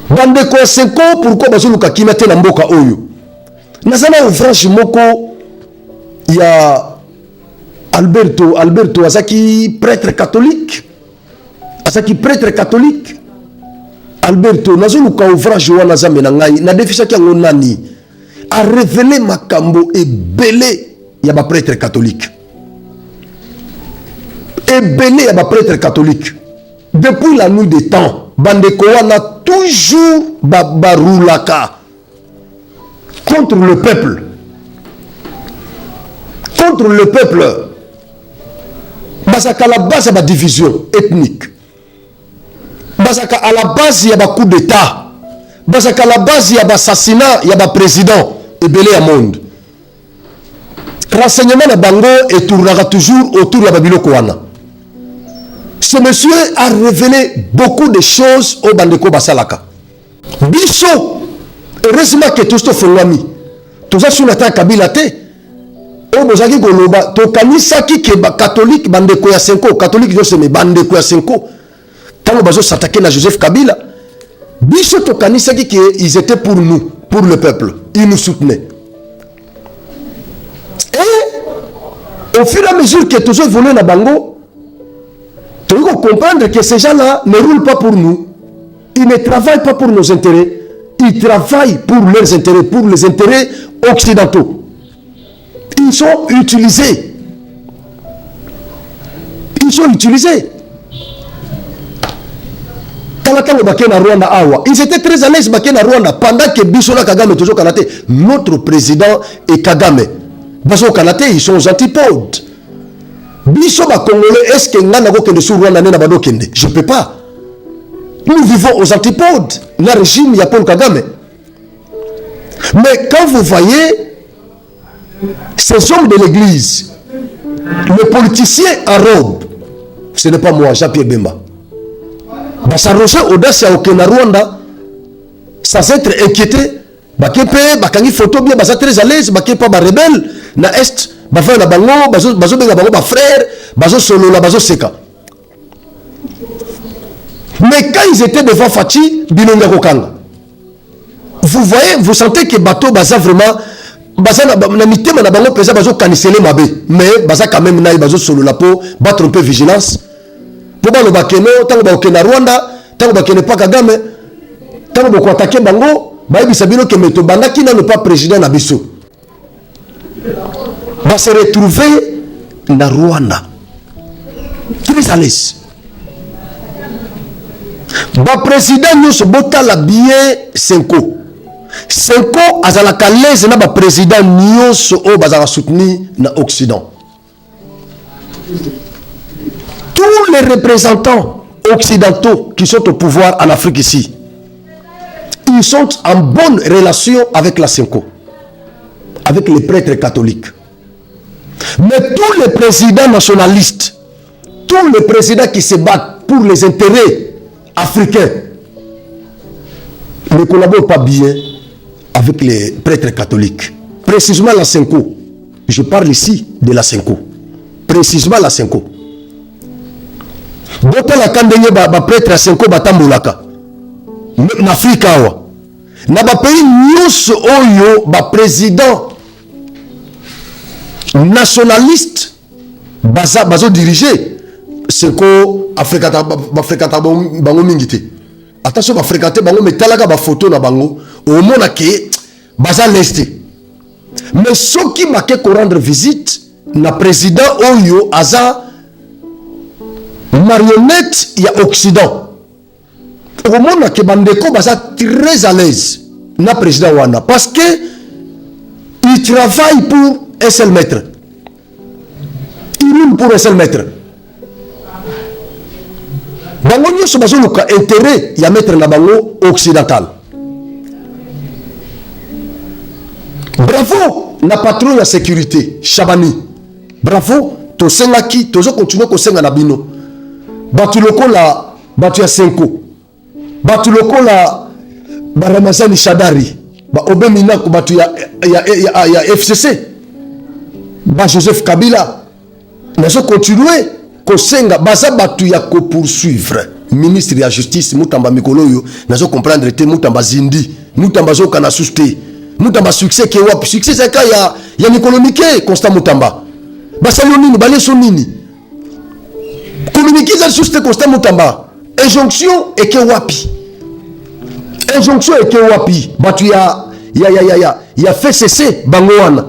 bandeko Senko pourquoi bazoluka kimate na mboka oyo nazana ouvrage moko ya Alberto azaki prêtre catholique Alberto nazoluka ouvrage wana zambe na ngai na defisaki yango nani a révélé makambo ebele ya ba prêtre catholique depuis la nuit des temps bandeko wana toujours baroulaka contre le peuple basaka à la base de la division ethnique basaka à la base il y a un coup d'état basaka à la base il y a assassinat il y a président ebele ya monde renseignement na bango et tournera toujours autour de la babiloko wana. Ce monsieur a révélé beaucoup de choses au bandeko basalaka biso heureusement que tout ce fongami tout ça sur la kabila te o bozaki koloba to kanisaki ke ba catholique bandeko ya Senko catholique yo seme bandeko ya Senko tango bazo s'attaquer na Joseph Kabila biso to kanisaki ke ils étaient pour nous pour le peuple ils nous soutenaient et au fur et à mesure que tous évoluent na bango tu dois comprendre que ces gens-là ne roulent pas pour nous. Ils ne travaillent pas pour nos intérêts. Ils travaillent pour leurs intérêts, pour les intérêts occidentaux. Ils sont utilisés. Ils étaient très à l'aise pendant que Bissola Kagame toujours Kanate. Notre président est Kagame. Baso Kanate, ils sont aux antipodes. Bisoba Congolais, est-ce que Nana Gokende sur Rwanda Nena Badokende? Je ne peux pas. Nous vivons aux antipodes. Le régime Yapon Kagame. Mais quand vous voyez ces hommes de l'église, le politicien en robe, ce n'est pas moi, Jean-Pierre Bemba. Basarosha audace à Okena Rwanda, sans être inquiété, Bakepe, Bakangi photo bien, Basa très à l'aise, Bakepa rebelle, na Est. Bafana bango bazo benga bango ba frère bazo solo la bazo seka. Mais quand ils étaient devant Fachi bilonga kokanga, vous voyez, vous sentez que bateau baza vraiment baza na mitema na bango pesa bazo cancela mabe, mais baza quand même na bazo solo la po ba tromper vigilance pour ba lo bakeno tango ba okena Rwanda tango bakene pa Kagame tango ba ko attaquer bango ba yebisa bino ke meto bandaki na le pas président na biso va se retrouver na Rwanda très à l'aise. Le président nous bota la bien Senko azalaka l'aise na ba président nyonso o bazala soutenir na Occident. Tous les représentants occidentaux qui sont au pouvoir en Afrique ici, ils sont en bonne relation avec la Senko, avec les prêtres catholiques. Mais tous les présidents nationalistes, tous les présidents qui se battent pour les intérêts africains ne collaborent pas bien avec les prêtres catholiques. Précisément la Senko. Je parle ici de la Senko. Précisément la Senko. Donc la kandenye ba prêtre à Senko batambolaka. En Afrique awa. Na ba pays nyos oyo ba président nationaliste bazo diriger Senko Afrika bango mingite. Attention ba fréquenter bango metalaka ba photo na bango au mona ke baza leste. Mais ceux qui marquent ko rendre visite na président oyo aza marionnette ya Occident. Au mona ke bandeko baza très à l'aise na président wana parce que il travaille pour un seul maître. Il roule pour un seul maître. Bango nyonso bazoluka intérêt ya maître na bango occidental. Bravo na patron ya sécurité Chabani. Bravo to sengaki tozo continuer ko senga na bino. Batu lokola batu ya Senko. Batu lokola Baramazani Shadari. Ba Obemina ko batu ya FCC. Ba Joseph Kabila. Nazo continuer ko senga baza batu ya ko poursuivre. ministre de la justice mutamba mikoloyo nazo comprendre te mutamba zindi mutamba zo kana suste mutamba succès ke wapi succès c'est ka ya économique constant mutamba basalo nini baleso nini communiquer ça suste constant mutamba injonction et ke wapi injonction et ke wapi batu ya fait cesser bango wana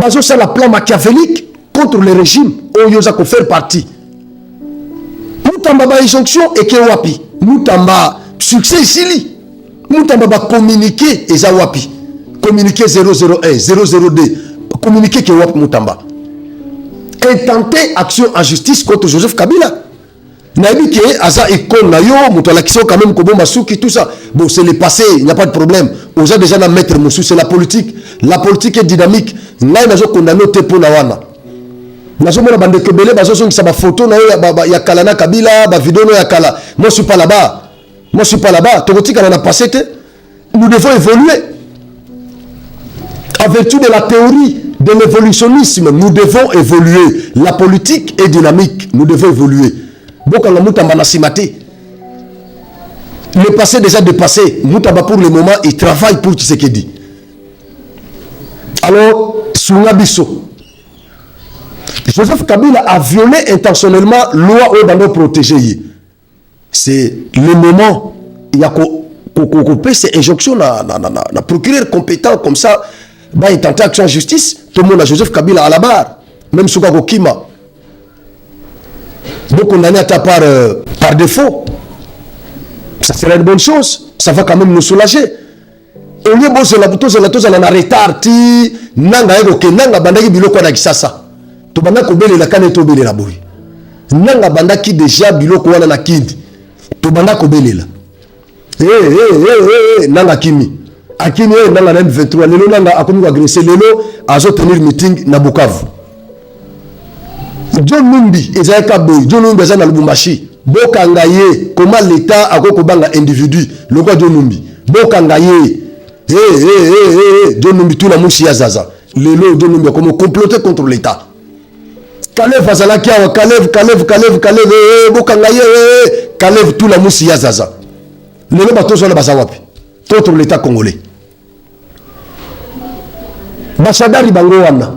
bazo ça la plan machiavélique contre le régime oyo za ko faire partie mutamba ba injonction et ke wapi mutamba succès ici mutamba ba communiquer eza wapi communiquer 001 002 communiquer ke wapi mutamba intenter action en justice contre Joseph Kabila nabi ke aza icône na yo muto alakisi quand même ko bomba suki tout ça bon c'est le passé il n'y a pas de problème on a déjà na mettre musu c'est la politique est dynamique ngai nazo condamner te pona wana nazo mona bande kebele bazo songisa ba photo na yo ya kala na Kabila ba vidéo ya kala moi je suis pas là-bas tokotika na passé te nous devons évoluer en vertu de la théorie de l'évolutionnisme nous devons évoluer la politique est dynamique nous devons évoluer bokanga mutamba na simate le passé déjà dépassé mutamba pour le moment il travaille pour Tshisekedi alors sunga biso Joseph Kabila a violé intentionnellement loi au bando protégé c'est le moment il y a couper ces injonctions na procureur compétent comme ça bah il tente action en justice tout le monde a Joseph Kabila à la barre même Souka Kokima donc condamné à ta part par défaut ça serait une bonne chose ça va quand même nous soulager au lieu de la bouton la retard ti nanga ego ke nanga bandaki biloko na kisasa to banda ko belela kana to belela boy nanga bandaki déjà biloko wana na kidi to banda ko belela nanga kimi akimi nanga na M23 lelo nanga akomi ko agresser lelo azo tenir meeting na Bukavu John Numbi ezaka boy John Numbi za na Lubumbashi bokanga ye comment l'état akoko banga individu loko John Numbi bokanga ye John Numbi tout la musi ya zaza lelo John Numbi comme comploter contre l'état Kalev azalaki awa Kalev bokanga ye Kalev tout la musi ya zaza lelo bato zo na bazawapi contre l'état congolais bashadari bango wana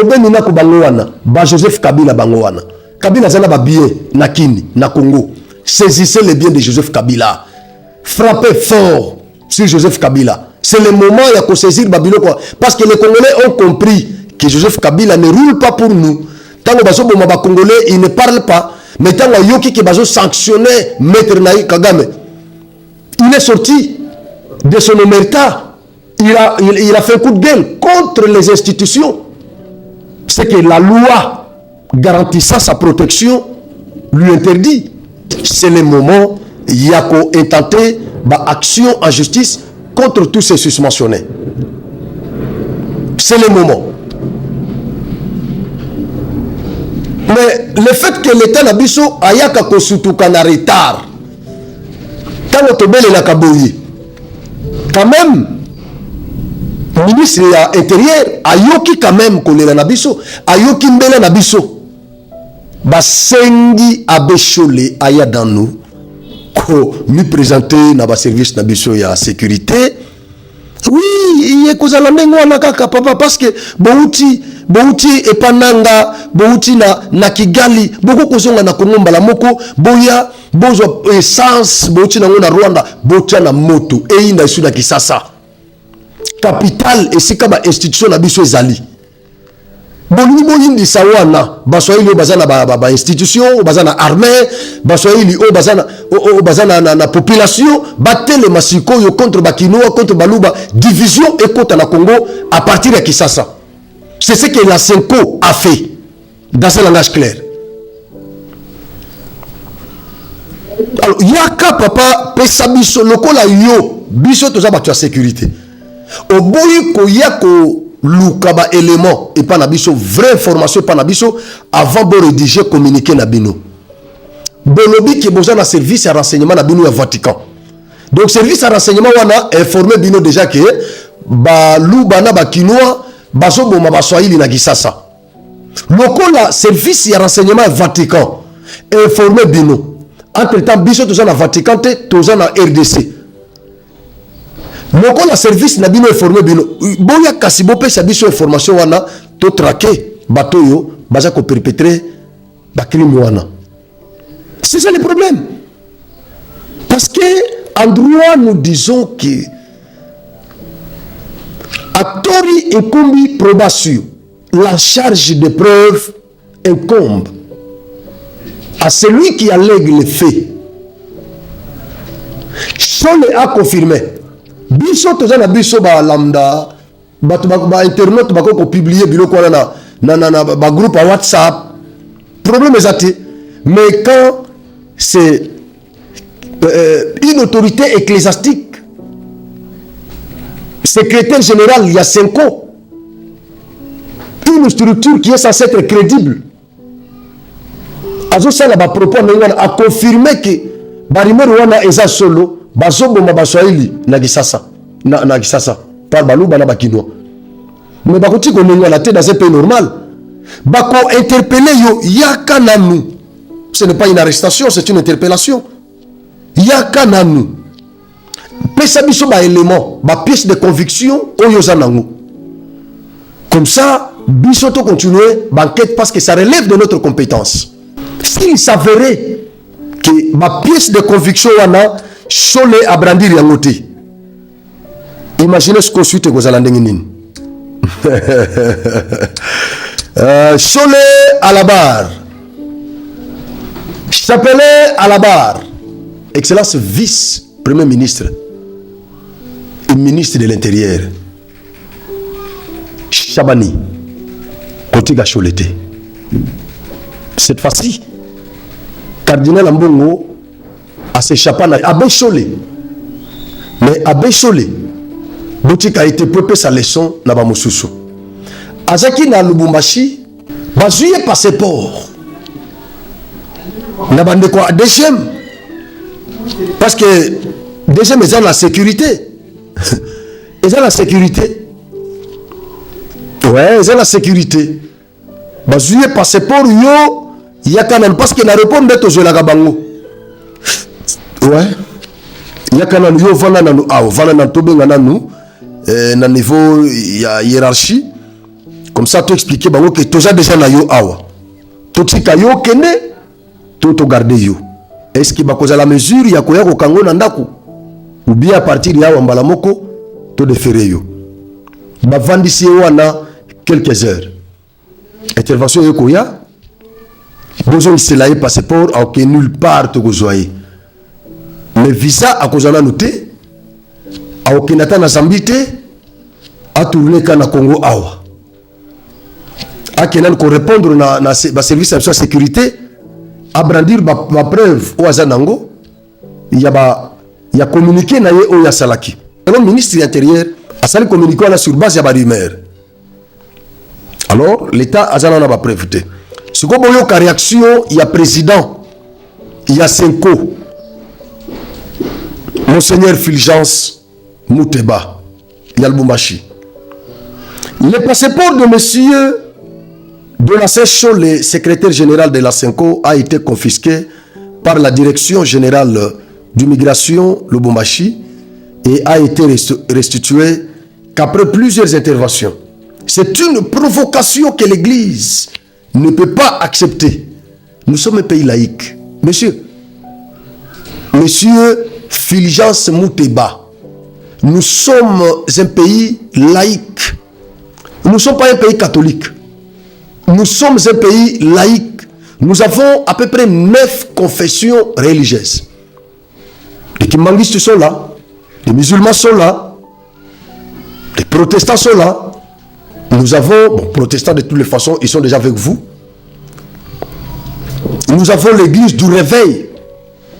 obeni na ko bango wana ba Joseph Kabila bango wana Kabila zana ba bien na Kini na Congo saisissez les biens de Joseph Kabila frappez fort sur Joseph Kabila c'est le moment ya ko saisir babilo quoi parce que les Congolais ont compris que Joseph Kabila ne roule pas pour nous tant que bazo boma ba Congolais il ne parle pas mais tant que yoki ke bazo sanctionner maître Naï Kagame il est sorti de son omerta il a fait un coup de gueule contre les institutions c'est que la loi garantissant sa protection lui interdit c'est le moment yako intenté ba action en justice contre tous ces susmentionnés c'est le moment mais le fait que l'état nabiso ayaka kosutuka na retard tant otobele la kaboyi quand même ministre ya intérieur ayoki quand même kolela na biso ayoki mbela na biso basengi abeshole aya dans nous ko mi présenter na ba service na biso ya sécurité oui ye kozala ndenge wana kaka papa parce que bouti epananga bouti na Kigali boko kozonga na Kongo mbala moko boya bozo essence bouti na ngona Rwanda botia na moto e inda isu na Kisasa capital esika ba institution na biso ezali bolingi boyindi sawana baswahili bazana ba institution bazana armée baswahili bazana na population batele masiko yo contre bakinoa contre baluba division ekota na Congo à partir de Kisasa c'est ce que la Senko a fait dans un langage clair alors yaka papa pesa biso lokola yo biso toza batu ya sécurité oboyi ko yako luka ba élément et pas na biso vraie information pas na biso avant de rédiger communiquer na bino bolobi ki besoin na service à renseignement na bino ya Vatican donc service à renseignement wana informer bino déjà que ba luba na ba kinoa bazo boma ba swahili na Kisasa lokola service ya renseignement ya Vatican informer bino Entre-temps, biso toza na Vatican te, toza na RDC. Moko la service na bino informé bino. Boya kasi bo pesa biso information wana to traquer bato yo baza ko perpétrer ba crime wana. C'est ça le problème. Parce que en droit nous disons que actori et combi probation, la charge de preuve incombe à celui qui allègue les faits. Chole a confirmé. Biso toza na biso ba lambda ba internet ba ko publier biloko na ba groupe à WhatsApp. Problème exact. Mais quand c'est une autorité ecclésiastique, secrétaire général, il y a 5 ans, une structure qui est censée être crédible, a confirmé que Barimero wana eza solo, bazoboma baswahili na Kisasa, na Kisasa, par baluba na bakinois. Mais bakoti konenga la tête dans un pays normal. Bako interpeller yo yaka nanu. Ce n'est pas une arrestation, c'est une interpellation. Yaka nanu. Pesa biso ba élément, ba pièce de conviction oyo zanango. Comme ça, biso to continuer l'enquête parce que ça relève de notre compétence. S'il s'avérait que ma pièce de conviction wana Chole a brandir yangote. Imaginez ce qu'on suit aux Alandenginin. Chole à la barre. Chapelé à la barre. Excellence vice-premier ministre et ministre de l'Intérieur. Chabani. Kotiga Cholete. Cette fois-ci, Cardinal Ambongo a s'échappé à Abbé Cholé. Mais Abbé Cholé, Boutique a été préparé sa leçon na Bamosusu. Azaki na Lubumbashi, bazuye passeport. Na bande quoi deuxième. Parce que deuxième ils ont la sécurité. Ils ont la sécurité. Ouais, ils ont la sécurité. Bazuye passeport yo yakana parce que na répondre de tozo la gabango. Ouais. Yakana yo vana na nous vana na tobenga na nous na niveau ya hiérarchie. Comme ça, tu expliquer bango que tu as déjà na yo awa. Tout ce que yo kene, tout garder yo. Est-ce que bako za la mesure ya koya ko kango na ndako? Ou bien à partir ya wambala moko, tout de faire yo. Ba vandisi wana quelques heures. Intervention yo koya. Besoin de la passeport à aucun nulle part to gozoyer. Mais visa à cause na noté à aucun ata na Zambie à tourner kana Congo awa. À Kenan ko répondre na service de sécurité à brandir ma preuve au Azanango il y a communiqué na ye o ya salaki. Le ministre de l'Intérieur a sali communiqué là sur base ya ba rumeur. Alors l'état azana na ba preuve té. Ce qu'on boyo ka réaction il y a président il y a Senko Monseigneur Fulgence Mouteba Yalbumbashi. Le passeport de monsieur de la Sèche, le secrétaire général de la Senko, a été confisqué par la direction générale d'immigration Lubumbashi et a été restitué qu'après plusieurs interventions. C'est une provocation que l'Église ne peut pas accepter. Nous sommes un pays laïque. Monsieur Fulgence Mouteba, nous sommes un pays laïque. Nous ne sommes pas un pays catholique. Nous sommes un pays laïque. Nous avons à peu près 9 confessions religieuses. Les kimbanguistes sont là. Les musulmans sont là. Les protestants sont là. Nous avons, bon, protestants de toutes les façons, ils sont déjà avec vous. Nous avons l'église du réveil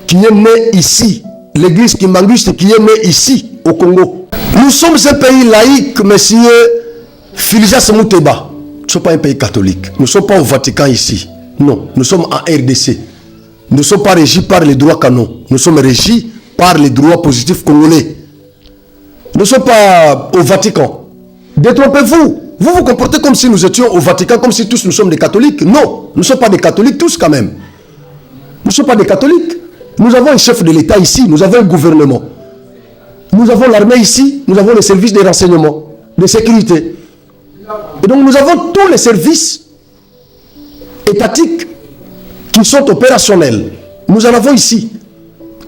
qui est née ici. L'église kimbanguiste qui est née ici, au Congo. Nous sommes un pays laïque, monsieur Fulgence Mouteba. Nous ne sommes pas un pays catholique. Nous ne sommes pas au Vatican ici. Non, nous sommes en RDC. Nous ne sommes pas régis par les droits canons. Nous sommes régis par les droits positifs congolais. Nous ne sommes pas au Vatican. Détrompez-vous. Vous vous comportez comme si nous étions au Vatican, comme si tous nous sommes des catholiques. Non, nous ne sommes pas des catholiques tous quand même. Nous ne sommes pas des catholiques. Nous avons un chef de l'État ici, nous avons un gouvernement. Nous avons l'armée ici, nous avons les services de renseignement, de sécurité. Et donc nous avons tous les services étatiques qui sont opérationnels. Nous en avons ici.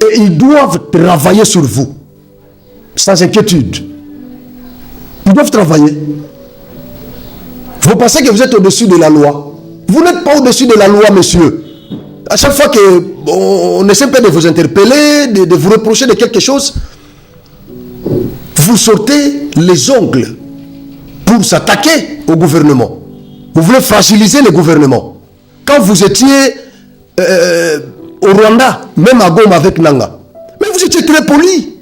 Et ils doivent travailler sur vous. Sans inquiétude. Ils doivent travailler. Vous pensez que vous êtes au-dessus de la loi. Vous n'êtes pas au-dessus de la loi, monsieur. À chaque fois qu'on essaie pas de vous interpeller, de vous reprocher de quelque chose, vous sortez les ongles pour s'attaquer au gouvernement. Vous voulez fragiliser le gouvernement. Quand vous étiez au Rwanda, même à Goma avec Nanga, mais vous étiez très poli.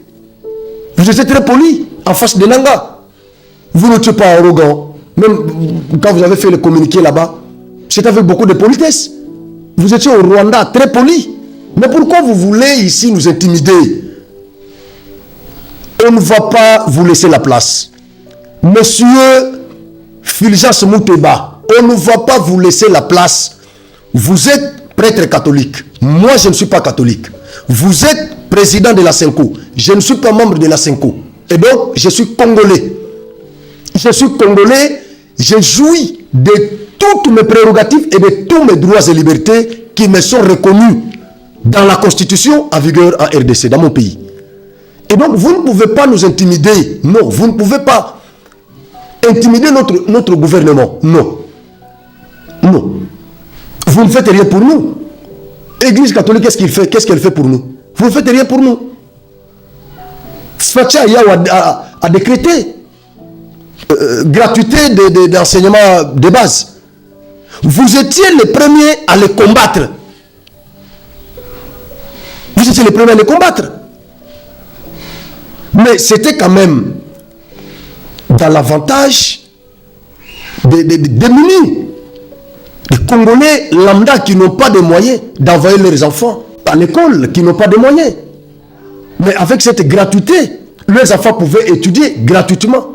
Vous étiez très poli en face de Nanga. Vous n'étiez pas arrogant. Même quand vous avez fait le communiqué là-bas, c'est avec beaucoup de politesse. Vous étiez au Rwanda très poli. Mais pourquoi vous voulez ici nous intimider? On ne va pas vous laisser la place. Monsieur Fulgence Muteba, on ne va pas vous laisser la place. Vous êtes prêtre catholique. Moi, je ne suis pas catholique. Vous êtes président de la Senko. Je ne suis pas membre de la Senko. Et donc, je suis congolais. Je suis congolais. Je jouis de toutes mes prérogatives et de tous mes droits et libertés qui me sont reconnus dans la Constitution en vigueur en RDC, dans mon pays. Et donc, vous ne pouvez pas nous intimider. Non, vous ne pouvez pas intimider notre gouvernement. Non. Non. Vous ne faites rien pour nous. L'Église catholique, qu'est-ce qu'il fait? Qu'est-ce qu'elle fait pour nous? Vous ne faites rien pour nous. Sfatia a décrété gratuité d'enseignement de base. Vous étiez les premiers à les combattre. Vous étiez les premiers à les combattre. Mais c'était quand même dans l'avantage des démunis. Les Congolais lambda qui n'ont pas de moyens d'envoyer leurs enfants à l'école, qui n'ont pas de moyens. Mais avec cette gratuité, leurs enfants pouvaient étudier gratuitement.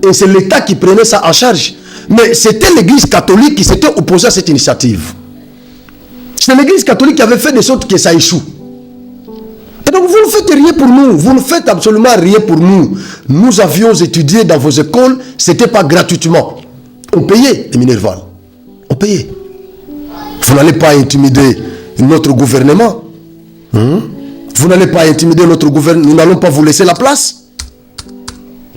Et c'est l'État qui prenait ça en charge. Mais c'était l'Église catholique qui s'était opposée à cette initiative. C'est l'Église catholique qui avait fait de sorte que ça échoue. Et donc vous ne faites rien pour nous. Vous ne faites absolument rien pour nous. Nous avions étudié dans vos écoles, ce n'était pas gratuitement. On payait les Minerval. On payait. Vous n'allez pas intimider notre gouvernement. Vous n'allez pas intimider notre gouvernement. Nous n'allons pas vous laisser la place.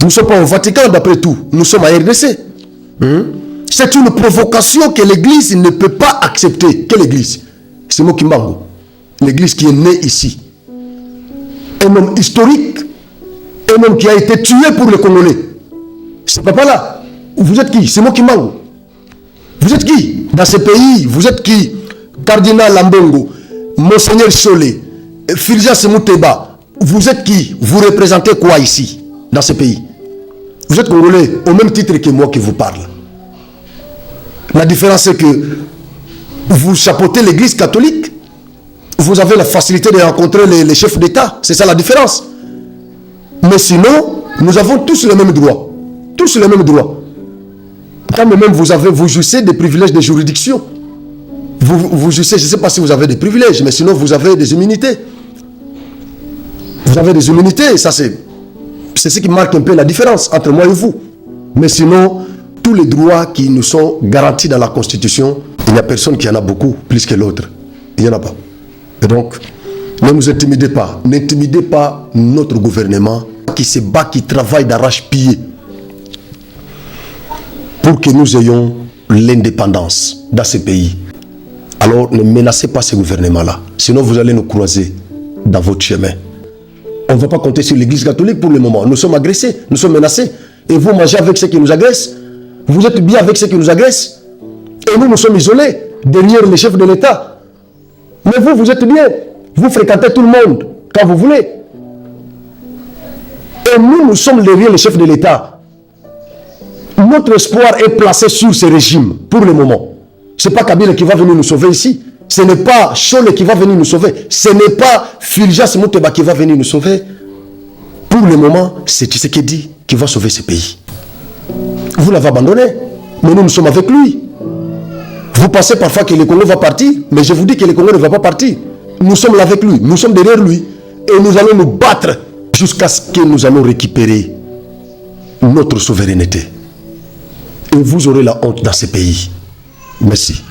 Nous ne sommes pas au Vatican d'après tout. Nous sommes à RDC. C'est une provocation que l'Église ne peut pas accepter. Quelle Église? C'est Mokimbango. L'Église qui est née ici. Un homme historique. Un homme qui a été tué pour les Congolais. C'est pas là. Vous êtes qui? C'est Mokimbango. Vous êtes qui dans ce pays? Vous êtes qui? Cardinal Lambongo, Monseigneur Solé, Fulgence Muteba. Vous êtes qui? Vous représentez quoi ici, dans ce pays? Vous êtes Congolais au même titre que moi qui vous parle. La différence c'est que vous chapeautez l'Église catholique. Vous avez la facilité de rencontrer les chefs d'État. C'est ça la différence. Mais sinon, nous avons tous les mêmes droits. Tous les mêmes droits. Quand même vous jouissez des privilèges de juridiction. Vous jouissez, je ne sais pas si vous avez des privilèges, mais sinon vous avez des immunités. Vous avez des immunités, et ça c'est ce qui marque un peu la différence entre moi et vous. Mais sinon, tous les droits qui nous sont garantis dans la Constitution, il n'y a personne qui en a beaucoup, plus que l'autre. Il n'y en a pas. Et donc, ne nous intimidez pas. N'intimidez pas notre gouvernement qui se bat, qui travaille d'arrache-pied pour que nous ayons l'indépendance dans ce pays. Alors ne menacez pas ce gouvernement-là. Sinon vous allez nous croiser dans votre chemin. On ne va pas compter sur l'Église catholique pour le moment. Nous sommes agressés, nous sommes menacés. Et vous mangez avec ceux qui nous agressent. Vous êtes bien avec ceux qui nous agressent. Et nous sommes isolés derrière les chefs de l'État. Mais vous êtes bien. Vous fréquentez tout le monde quand vous voulez. Et nous sommes derrière les chefs de l'État. Notre espoir est placé sur ce régime pour le moment. Ce n'est pas Kabila qui va venir nous sauver ici. Ce n'est pas Chole qui va venir nous sauver. Ce n'est pas Fulgence Muteba qui va venir nous sauver. Pour le moment, c'est Tshisekedi qui va sauver ce pays. Vous l'avez abandonné, mais nous sommes avec lui. Vous pensez parfois que le Congo va partir, mais je vous dis que le Congo ne va pas partir. nous sommes là avec lui, nous sommes derrière lui et nous allons nous battre jusqu'à ce que nous allons récupérer notre souveraineté. Et vous aurez la honte dans ces pays. Merci.